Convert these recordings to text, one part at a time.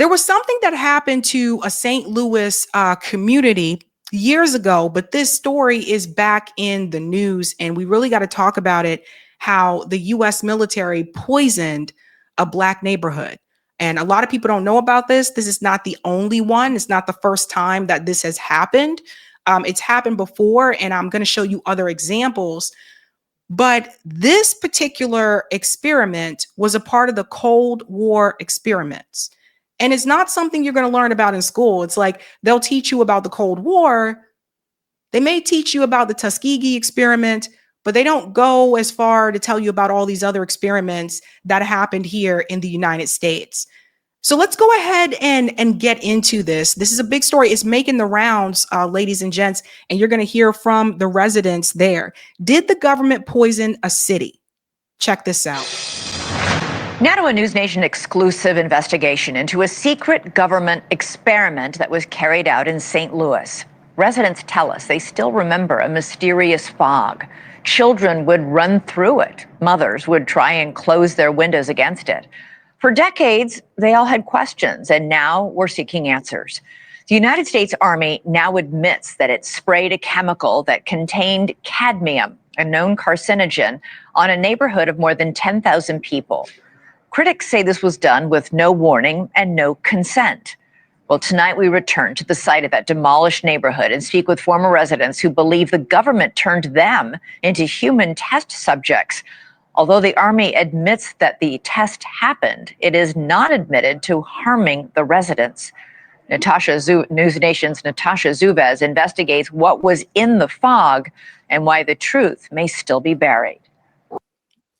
There was something that happened to a St. Louis community years ago, but this story is back in the news, and we really got to talk about it, how the U.S. military poisoned a Black neighborhood. And a lot of people don't know about this. This is not the only one. It's not the first time that this has happened. It's happened before, and I'm going to show you other examples. But this particular experiment was a part of the Cold War experiments. And it's not something you're going to learn about in school. It's like they'll teach you about the Cold War. They may teach you about the Tuskegee experiment, but they don't go as far to tell you about all these other experiments that happened here in the United States. So let's go ahead and get into this. This is a big story. It's making the rounds, ladies and gents, and you're going to hear from the residents there. Did the government poison a city? Check this out. Now to a News Nation exclusive investigation into a secret government experiment that was carried out in St. Louis. Residents tell us they still remember a mysterious fog. Children would run through it. Mothers would try and close their windows against it. For decades, they all had questions, and now we're seeking answers. The United States Army now admits that it sprayed a chemical that contained cadmium, a known carcinogen, on a neighborhood of more than 10,000 people. Critics say this was done with no warning and no consent. Well, tonight we return to the site of that demolished neighborhood and speak with former residents who believe the government turned them into human test subjects. Although the Army admits that the test happened, it is not admitted to harming the residents. News Nation's Natasha Zuvez investigates what was in the fog and why the truth may still be buried.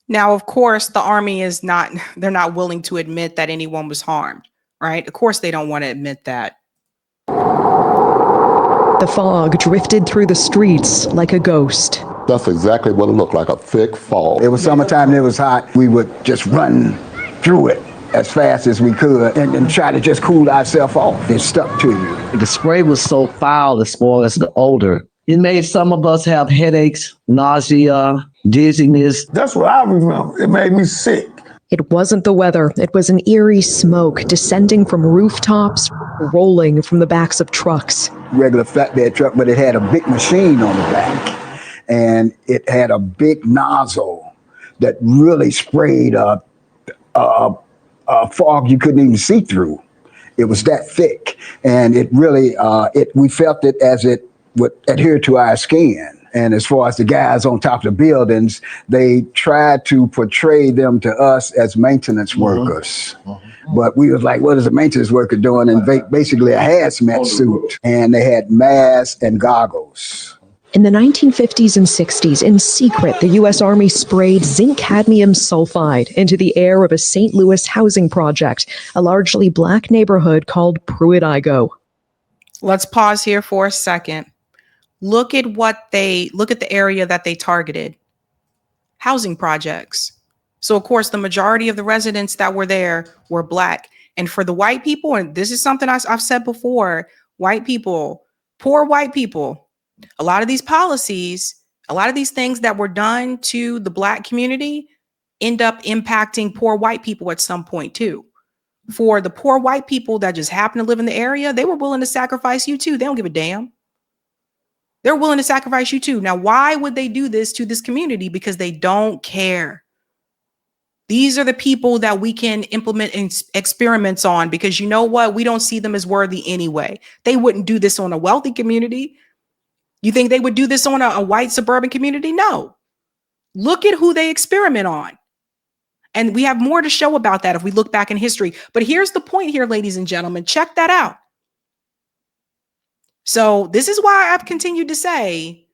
Now, of course, the Army they're not willing to admit that anyone was harmed, right? Of course, they don't want to admit that. The fog drifted through the streets like a ghost. That's exactly what it looked like, a thick fog. It was summertime and it was hot. We would just run through it as fast as we could and try to just cool ourselves off. It stuck to you. The spray was so foul as far as the odor. It made some of us have headaches, nausea, dizziness. That's what I remember. It made me sick. It wasn't the weather. It was an eerie smoke descending from rooftops, rolling from the backs of trucks. Regular flatbed truck, but it had a big machine on the back. And it had a big nozzle that really sprayed a fog you couldn't even see through. It was that thick. And it really, we felt it as it would adhere to our skin. And as far as the guys on top of the buildings, they tried to portray them to us as maintenance workers. But we was like, what is a maintenance worker doing? And basically a hazmat suit. And they had masks and goggles. In the 1950s and 60s, in secret, the U.S. Army sprayed zinc cadmium sulfide into the air of a St. Louis housing project, a largely Black neighborhood called Pruitt-Igoe. Let's pause here for a second. Look at the area that they targeted. Housing projects. So, of course, the majority of the residents that were there were Black. And for the white people, and this is something I've said before, white people, poor white people, a lot of these policies, a lot of these things that were done to the Black community end up impacting poor white people at some point too. For the poor white people that just happen to live in the area, they were willing to sacrifice you too. They don't give a damn. They're willing to sacrifice you too. Now, why would they do this to this community? Because they don't care. These are the people that we can implement experiments on because you know what? We don't see them as worthy anyway. They wouldn't do this on a wealthy community. You think they would do this on a white suburban community? No. Look at who they experiment on. And we have more to show about that if we look back in history. But here's the point here, ladies and gentlemen. Check that out. So this is why I've continued to say,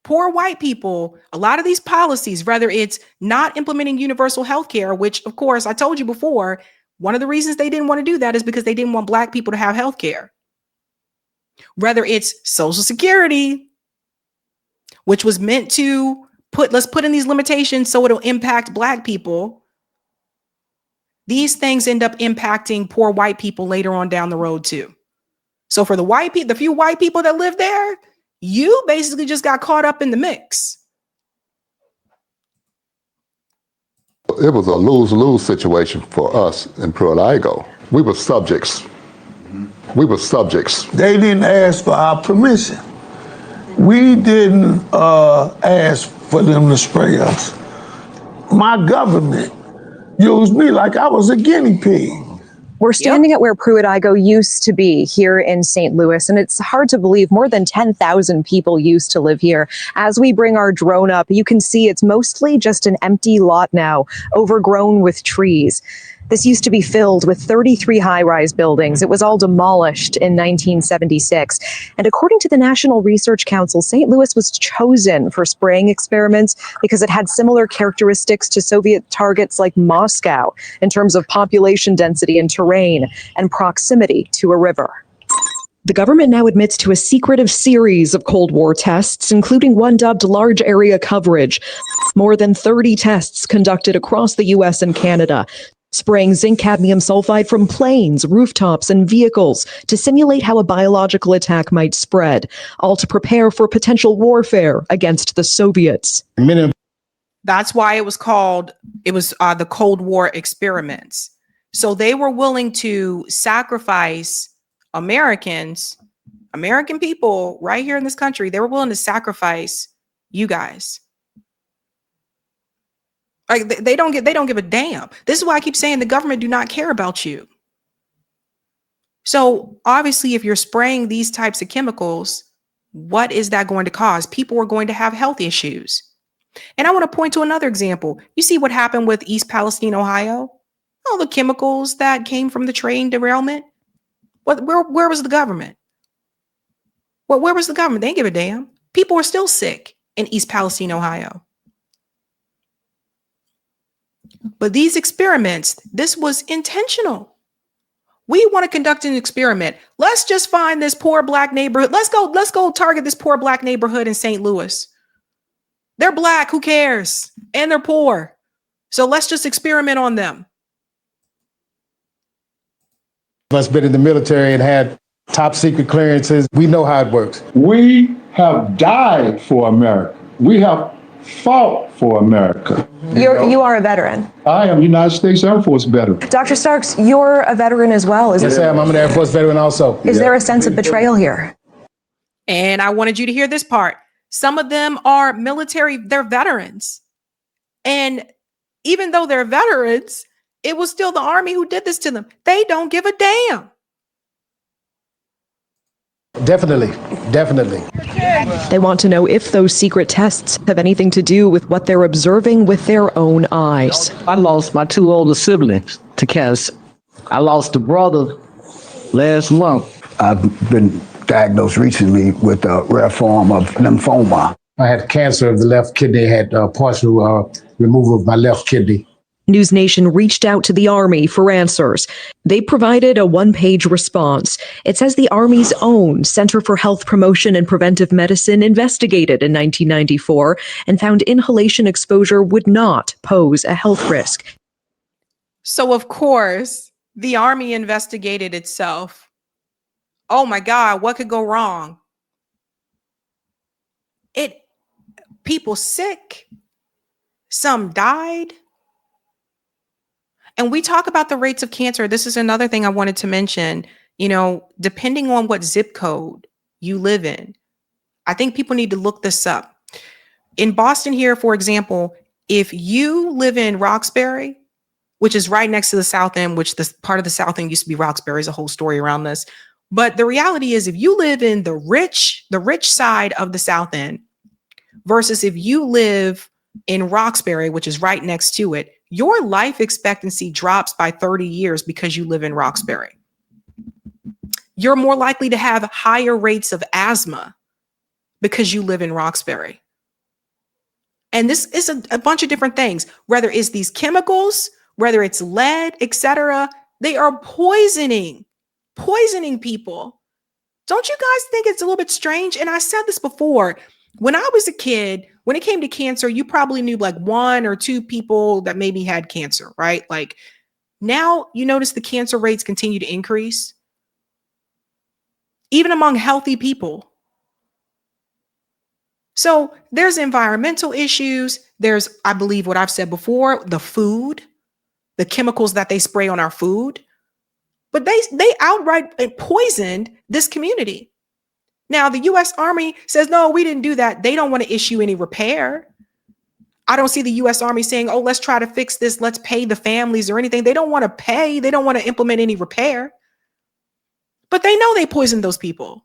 poor white people, a lot of these policies, whether it's not implementing universal health care, which, of course, I told you before, one of the reasons they didn't want to do that is because they didn't want Black people to have health care. Whether it's Social Security, which was meant to let's put in these limitations so it'll impact Black people. These things end up impacting poor white people later on down the road too. So for the few white people that live there, you basically just got caught up in the mix. It was a lose-lose situation for us in Pruitt-Igoe. We were subjects. We were subjects. They didn't ask for our permission. We didn't ask for them to spray us. My government used me like I was a guinea pig. We're standing at where Pruitt-Igoe used to be here in St. Louis, and it's hard to believe more than 10,000 people used to live here. As we bring our drone up, you can see it's mostly just an empty lot now, overgrown with trees. This used to be filled with 33 high-rise buildings. It was all demolished in 1976. And according to the National Research Council, St. Louis was chosen for spraying experiments because it had similar characteristics to Soviet targets like Moscow in terms of population density and terrain and proximity to a river. The government now admits to a secretive series of Cold War tests, including one dubbed large area coverage. More than 30 tests conducted across the U.S. and Canada, spraying zinc cadmium sulfide from planes, rooftops, and vehicles to simulate how a biological attack might spread, all to prepare for potential warfare against the Soviets. That's why it was the Cold War experiments. So they were willing to sacrifice American people right here in this country. They were willing to sacrifice you guys. Like they don't give a damn. This is why I keep saying the government do not care about you. So obviously, if you're spraying these types of chemicals, what is that going to cause? People are going to have health issues. And I want to point to another example. You see what happened with East Palestine, Ohio? All the chemicals that came from the train derailment. Where was the government? Where was the government? They didn't give a damn. People are still sick in East Palestine, Ohio. But these experiments, this was intentional. We want to conduct an experiment. Let's just find this poor black neighborhood. Let's go target this poor black neighborhood in St. Louis. They're black, who cares? And they're poor. So let's just experiment on them. Us been in the military and had top secret clearances. We know how it works. We have died for America. We have fought for America. You are a veteran. I am United States Air Force veteran. Dr. Starks, you're a veteran as well. Yes, I am. I'm an Air Force veteran also. Is there a sense of betrayal here? And I wanted you to hear this part. Some of them are military, they're veterans. And even though they're veterans, it was still the Army who did this to them. They don't give a damn. Definitely. They want to know if those secret tests have anything to do with what they're observing with their own eyes. I lost my two older siblings to cancer. I lost a brother last month. I've been diagnosed recently with a rare form of lymphoma. I had cancer of the left kidney, had partial removal of my left kidney. News Nation reached out to the Army for answers. They provided a one-page response. It says the Army's own Center for Health Promotion and Preventive Medicine investigated in 1994 and found inhalation exposure would not pose a health risk. So, of course, the Army investigated itself. Oh my God, what could go wrong? People sick. Some died. And we talk about the rates of cancer. This is another thing I wanted to mention. You know, depending on what zip code you live in, I think people need to look this up. In Boston here, for example, if you live in Roxbury, which is right next to the South End, which this part of the South End used to be Roxbury, is a whole story around this. But the reality is, if you live in the rich side of the South End versus if you live in Roxbury, which is right next to it, your life expectancy drops by 30 years because you live in Roxbury. You're more likely to have higher rates of asthma because you live in Roxbury. And this is a bunch of different things, whether it's these chemicals, whether it's lead, etc. They are poisoning people. Don't you guys think it's a little bit strange? And I said this before, when I was a kid, when it came to cancer, you probably knew like one or two people that maybe had cancer, right? Like now you notice the cancer rates continue to increase, even among healthy people. So there's environmental issues. There's, I believe what I've said before, the food, the chemicals that they spray on our food. but they outright poisoned this community. Now, the U.S. Army says, no, we didn't do that. They don't want to issue any repair. I don't see the U.S. Army saying, oh, let's try to fix this. Let's pay the families or anything. They don't want to pay. They don't want to implement any repair. But they know they poisoned those people.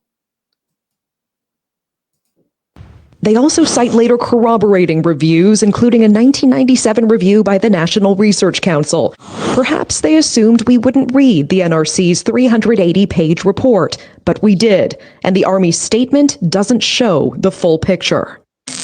They also cite later corroborating reviews, including a 1997 review by the National Research Council. Perhaps they assumed we wouldn't read the NRC's 380-page report, but we did, and the Army's statement doesn't show the full picture.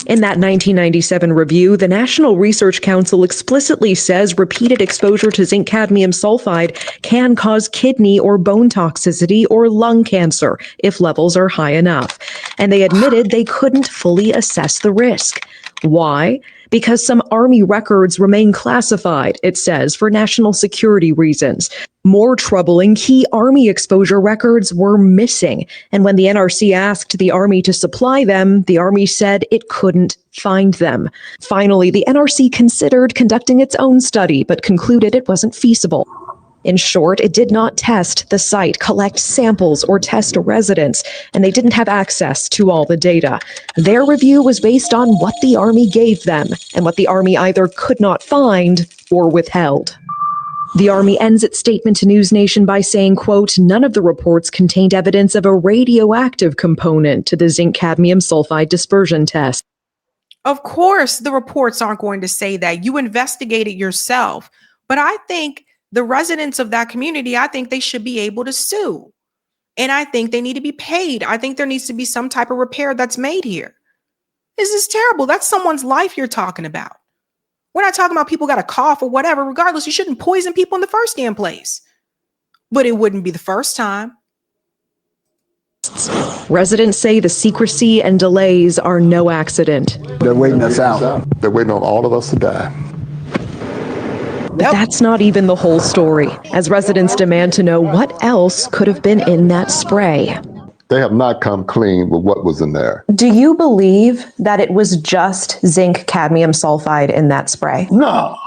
In that 1997 review, the National Research Council explicitly says repeated exposure to zinc cadmium sulfide can cause kidney or bone toxicity or lung cancer if levels are high enough. And they admitted they couldn't fully assess the risk. Why? Because some Army records remain classified, it says, for national security reasons. More troubling, key Army exposure records were missing. And when the NRC asked the Army to supply them, the Army said it couldn't find them. Finally, the NRC considered conducting its own study, but concluded it wasn't feasible. In short, it did not test the site, collect samples, or test residents, and they didn't have access to all the data. Their review was based on what the Army gave them, and what the Army either could not find or withheld. The Army ends its statement to News Nation by saying, quote, none of the reports contained evidence of a radioactive component to the zinc cadmium sulfide dispersion test. Of course, the reports aren't going to say that. You investigate it yourself. But I think the residents of that community, I think they should be able to sue. And I think they need to be paid. I think there needs to be some type of repair that's made here. This is terrible. That's someone's life you're talking about. We're not talking about people got a cough or whatever. Regardless, you shouldn't poison people in the first damn place. But it wouldn't be the first time. Residents say the secrecy and delays are no accident. They're waiting us out. They're waiting on all of us to die. But that's not even the whole story, as residents demand to know what else could have been in that spray. They have not come clean with what was in there. Do you believe that it was just zinc cadmium sulfide in that spray? No.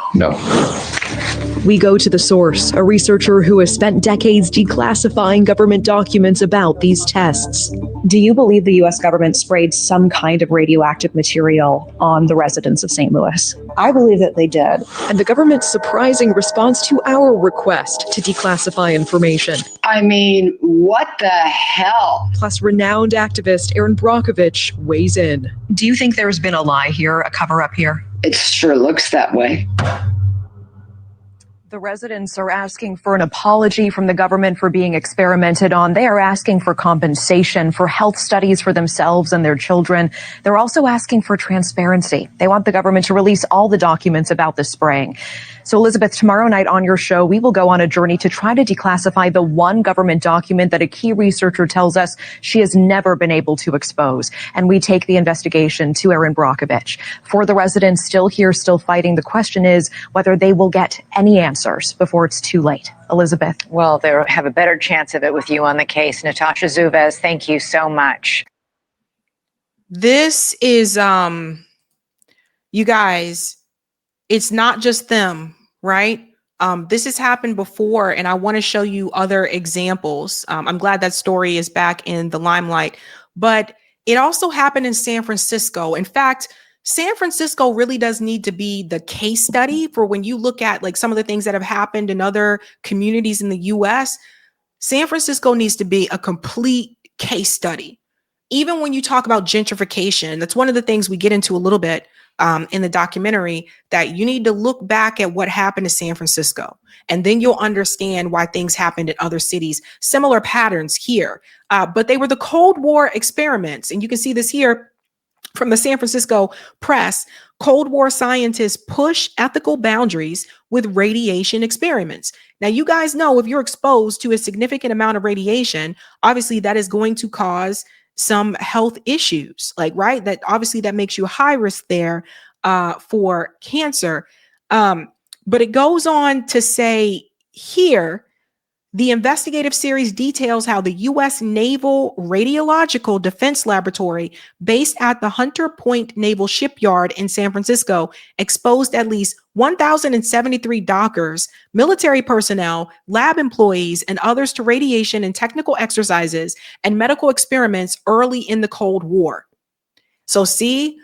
We go to the source, a researcher who has spent decades declassifying government documents about these tests. Do you believe the U.S. government sprayed some kind of radioactive material on the residents of St. Louis? I believe that they did. And the government's surprising response to our request to declassify information. I mean, what the hell? Plus, renowned activist Erin Brockovich weighs in. Do you think there's been a lie here, a cover-up here? It sure looks that way. The residents are asking for an apology from the government for being experimented on. They are asking for compensation, for health studies for themselves and their children. They're also asking for transparency. They want the government to release all the documents about the spraying. So, Elizabeth, tomorrow night on your show, we will go on a journey to try to declassify the one government document that a key researcher tells us she has never been able to expose. And we take the investigation to Erin Brockovich. For the residents still here, still fighting, the question is whether they will get any answers before it's too late. Elizabeth. Well, they'll have a better chance of it with you on the case. Natasha Zuvez, thank you so much. This is, you guys, it's not just them, right? This has happened before, and I want to show you other examples. I'm glad that story is back in the limelight, but it also happened in San Francisco. In fact, San Francisco really does need to be the case study for when you look at like some of the things that have happened in other communities in the US. San Francisco needs to be a complete case study. Even when you talk about gentrification, that's one of the things we get into a little bit in the documentary, that you need to look back at what happened to San Francisco, and then you'll understand why things happened in other cities. Similar patterns here, but they were the Cold War experiments. And you can see this here from the San Francisco Press. Cold War scientists push ethical boundaries with radiation experiments. Now, you guys know if you're exposed to a significant amount of radiation, obviously that is going to cause some health issues, like, right? That obviously that makes you high risk there for cancer. But it goes on to say here, the investigative series details how the U.S. Naval Radiological Defense Laboratory, based at the Hunter Point Naval Shipyard in San Francisco, exposed at least 1,073 doctors, military personnel, lab employees, and others to radiation and technical exercises and medical experiments early in the Cold War. So see,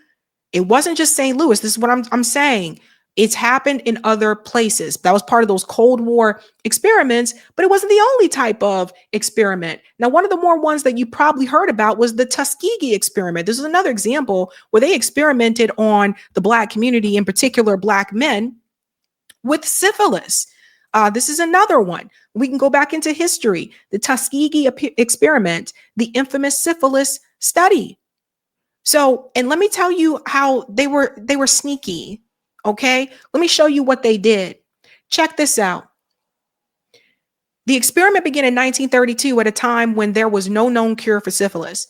it wasn't just St. Louis. This is what I'm saying. It's happened in other places. That was part of those Cold War experiments, but it wasn't the only type of experiment. Now, one of the more ones that you probably heard about was the Tuskegee experiment. This is another example where they experimented on the Black community, in particular Black men, with syphilis. This is another one. We can go back into history. The Tuskegee experiment, the infamous syphilis study. So, and let me tell you how they were sneaky. Okay, let me show you what they did. Check this out. The experiment began in 1932 at a time when there was no known cure for syphilis.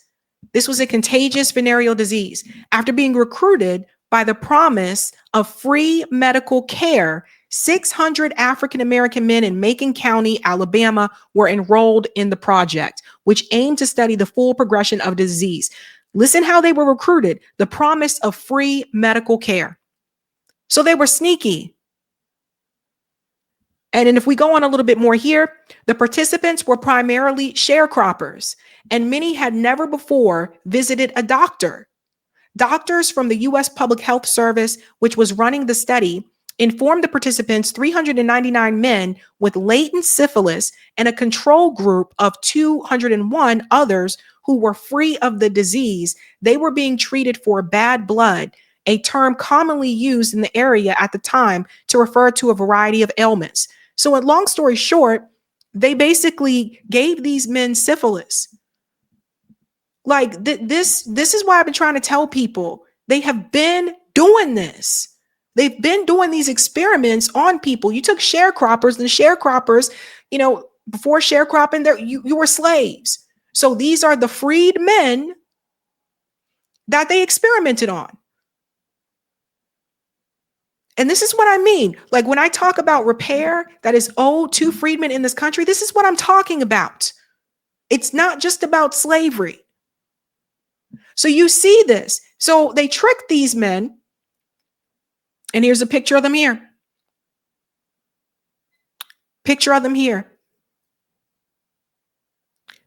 This was a contagious venereal disease. After being recruited by the promise of free medical care, 600 African-American men in Macon County, Alabama, were enrolled in the project, which aimed to study the full progression of the disease. Listen how they were recruited. The promise of free medical care. So they were sneaky. And then if we go on a little bit more here, the participants were primarily sharecroppers, and many had never before visited a doctor. Doctors from the U.S. Public Health Service, which was running the study, informed the participants, 399 men with latent syphilis and a control group of 201 others who were free of the disease, they were being treated for bad blood, a term commonly used in the area at the time to refer to a variety of ailments. So, in long story short, they basically gave these men syphilis. Like this is why I've been trying to tell people. They have been doing this. They've been doing these experiments on people. You took sharecroppers, and sharecroppers, before sharecropping, you were slaves. So these are the freed men that they experimented on. And this is what I mean. Like when I talk about repair that is owed to freedmen in this country, this is what I'm talking about. It's not just about slavery. So you see this. So they tricked these men. And here's a picture of them here. Picture of them here.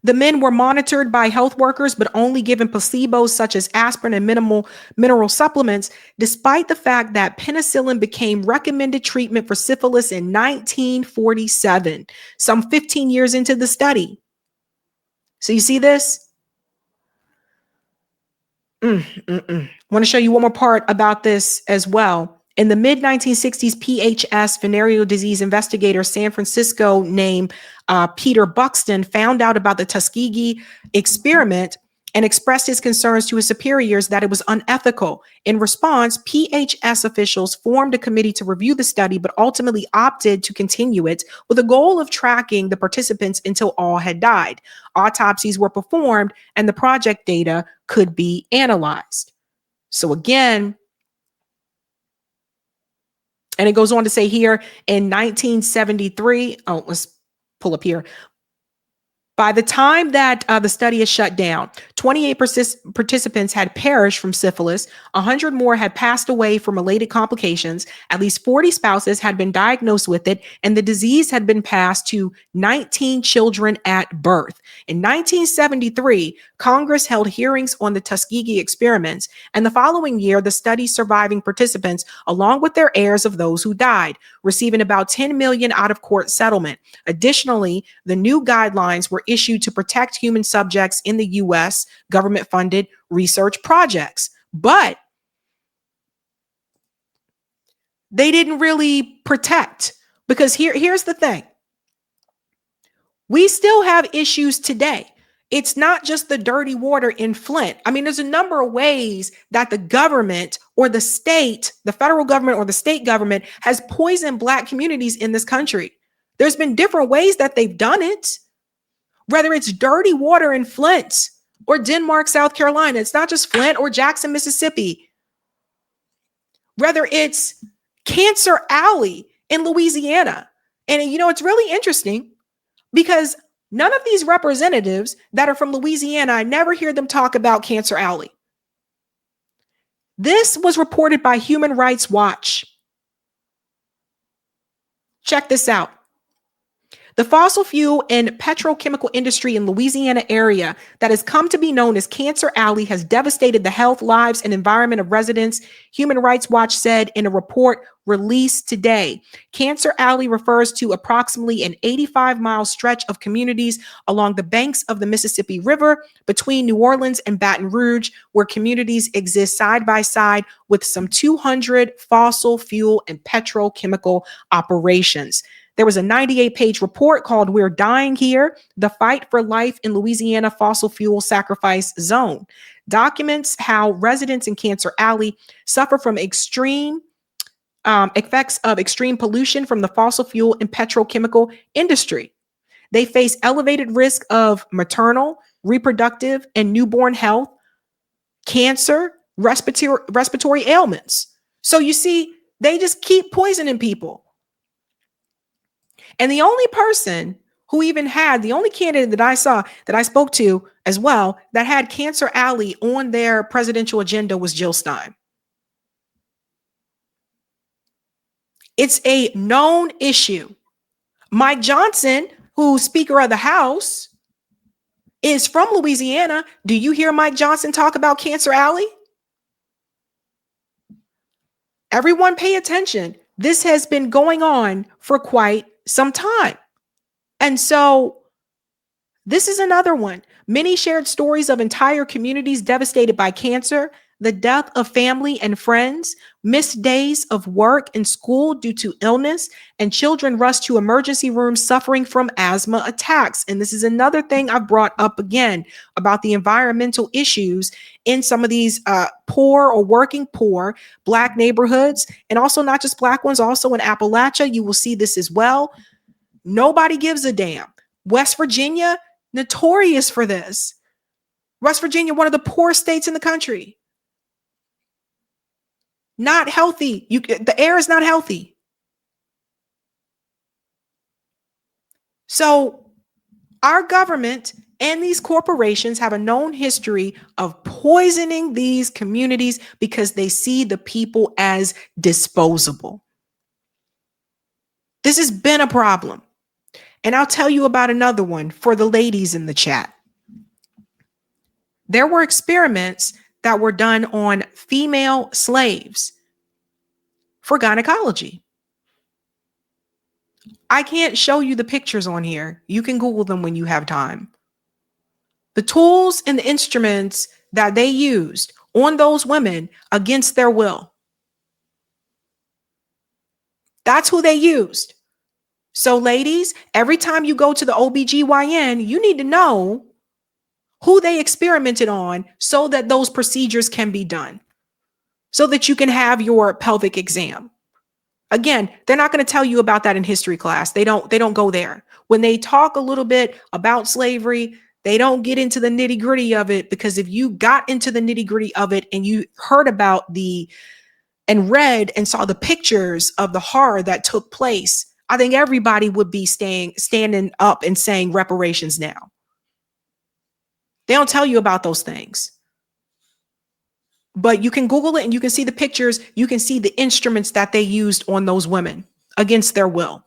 The men were monitored by health workers, but only given placebos such as aspirin and mineral supplements, despite the fact that penicillin became recommended treatment for syphilis in 1947, some 15 years into the study. So you see this? Want to show you one more part about this as well. In the mid-1960s, PHS, venereal disease investigator, San Francisco named Peter Buxton found out about the Tuskegee experiment and expressed his concerns to his superiors that it was unethical. In response, PHS officials formed a committee to review the study, but ultimately opted to continue it with the goal of tracking the participants until all had died. Autopsies were performed and the project data could be analyzed. So again, and it goes on to say here in 1973, let's pull up here. By the time that the study is shut down, 28 participants had perished from syphilis, 100 more had passed away from related complications, at least 40 spouses had been diagnosed with it, and the disease had been passed to 19 children at birth. In 1973, Congress held hearings on the Tuskegee experiments, and the following year, the study's surviving participants, along with their heirs of those who died, receiving about $10 million out-of-court settlement. Additionally, the new guidelines were issued to protect human subjects in the U.S. government-funded research projects. But they didn't really protect, because here's the thing. We still have issues today. It's not just the dirty water in Flint. I mean, there's a number of ways that the government or the state, the federal government or the state government has poisoned Black communities in this country. There's been different ways that they've done it. Whether it's dirty water in Flint or Denmark, South Carolina, it's not just Flint or Jackson, Mississippi. Whether it's Cancer Alley in Louisiana. And it's really interesting because none of these representatives that are from Louisiana, I never hear them talk about Cancer Alley. This was reported by Human Rights Watch. Check this out. The fossil fuel and petrochemical industry in Louisiana area that has come to be known as Cancer Alley has devastated the health, lives, and environment of residents, Human Rights Watch said in a report released today. Cancer Alley refers to approximately an 85-mile stretch of communities along the banks of the Mississippi River between New Orleans and Baton Rouge, where communities exist side by side with some 200 fossil fuel and petrochemical operations. There was a 98-page report called We're Dying Here, The Fight for Life in Louisiana Fossil Fuel Sacrifice Zone. Documents how residents in Cancer Alley suffer from extreme effects of extreme pollution from the fossil fuel and petrochemical industry. They face elevated risk of maternal, reproductive, and newborn health, cancer, respiratory ailments. So you see, they just keep poisoning people. And the only person who even had, the only candidate that I saw, that I spoke to as well, that had Cancer Alley on their presidential agenda was Jill Stein. It's a known issue. Mike Johnson, who's Speaker of the House, is from Louisiana. Do you hear Mike Johnson talk about Cancer Alley? Everyone pay attention. This has been going on for quite some time. And so this is another one. Many shared stories of entire communities devastated by cancer, the death of family and friends, missed days of work and school due to illness, and children rushed to emergency rooms suffering from asthma attacks. And this is another thing I've brought up again about the environmental issues in some of these poor or working poor Black neighborhoods, and also not just Black ones, also in Appalachia. You will see this as well. Nobody gives a damn. West Virginia, notorious for this. West Virginia, one of the poorest states in the country. Not healthy. The air is not healthy. So our government and these corporations have a known history of poisoning these communities because they see the people as disposable. This has been a problem. And I'll tell you about another one for the ladies in the chat. There were experiments that were done on female slaves for gynecology. I can't show you the pictures on here. You can Google them when you have time. The tools and the instruments that they used on those women against their will. That's who they used. So ladies, every time you go to the OBGYN, you need to know who they experimented on so that those procedures can be done, so that you can have your pelvic exam. Again, they're not going to tell you about that in history class. They don't go there. When they talk a little bit about slavery, they don't get into the nitty gritty of it, because if you got into the nitty gritty of it and you heard about and read and saw the pictures of the horror that took place, I think everybody would be standing up and saying reparations now. They don't tell you about those things. But you can Google it and you can see the pictures. You can see the instruments that they used on those women against their will.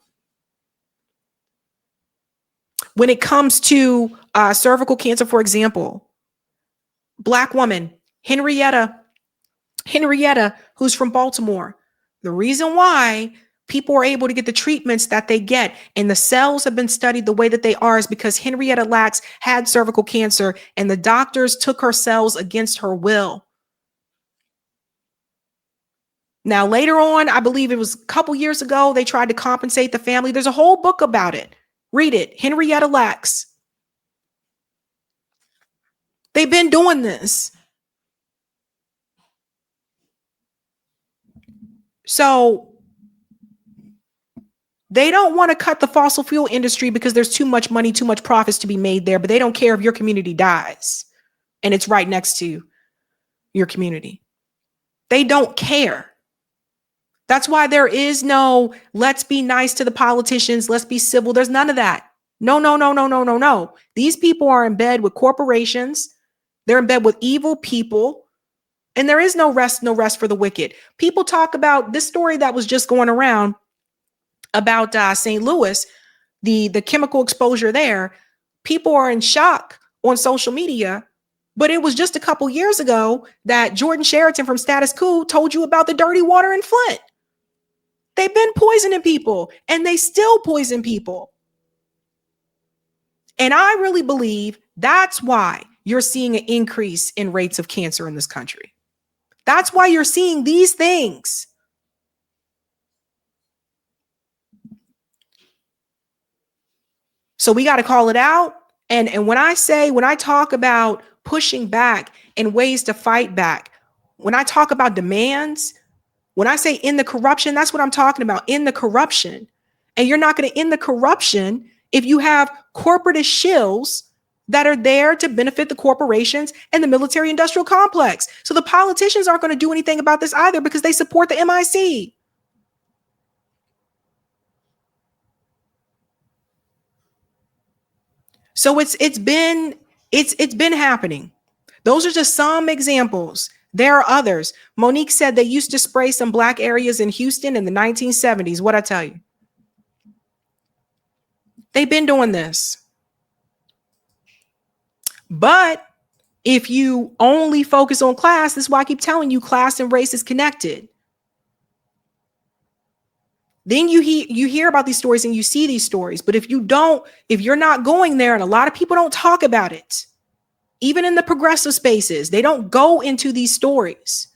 When it comes to cervical cancer, for example, Black woman, Henrietta, who's from Baltimore. The reason why people are able to get the treatments that they get and the cells have been studied the way that they are is because Henrietta Lacks had cervical cancer and the doctors took her cells against her will. Now, later on, I believe it was a couple years ago, they tried to compensate the family. There's a whole book about it. Read it. Henrietta Lacks. They've been doing this. So they don't want to cut the fossil fuel industry because there's too much money, too much profits to be made there, but they don't care if your community dies and it's right next to your community. They don't care. That's why there is no, let's be nice to the politicians, let's be civil. There's none of that. No. These people are in bed with corporations. They're in bed with evil people. And there is no rest for the wicked. People talk about this story that was just going around about St. Louis, the chemical exposure there, people are in shock on social media. But it was just a couple years ago that Jordan Sheraton from Status Quo told you about the dirty water in Flint. They've been poisoning people, and they still poison people. And I really believe that's why you're seeing an increase in rates of cancer in this country. That's why you're seeing these things. So we got to call it out. And when I talk about pushing back and ways to fight back, when I talk about demands, when I say end the corruption, that's what I'm talking about, end the corruption. And you're not going to end the corruption if you have corporatist shills that are there to benefit the corporations and the military industrial complex. So the politicians aren't going to do anything about this either because they support the MIC. So it's been happening. Those are just some examples. There are others. Monique said they used to spray some black areas in Houston in the 1970s. What'd I tell you? They've been doing this. But if you only focus on class, this is why I keep telling you class and race is connected. Then you hear about these stories and you see these stories. But if you're not going there, and a lot of people don't talk about it, even in the progressive spaces, they don't go into these stories.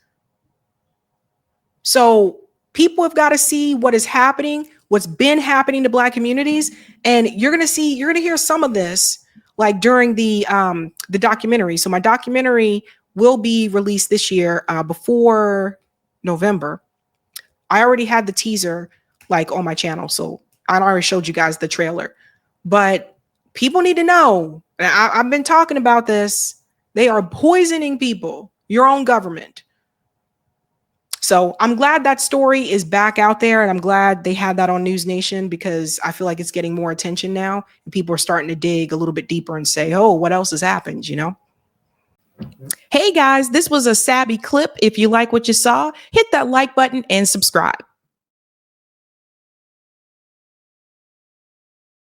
So people have got to see what is happening, what's been happening to Black communities. And you're going to hear some of this like during the documentary. So my documentary will be released this year before November. I already had the teaser like on my channel. So I already showed you guys the trailer, but people need to know. I've been talking about this. They are poisoning people, your own government. So I'm glad that story is back out there, and I'm glad they had that on News Nation because I feel like it's getting more attention now, and people are starting to dig a little bit deeper and say, oh, what else has happened, you know? Hey guys, this was a Sabby clip. If you like what you saw, hit that like button and subscribe.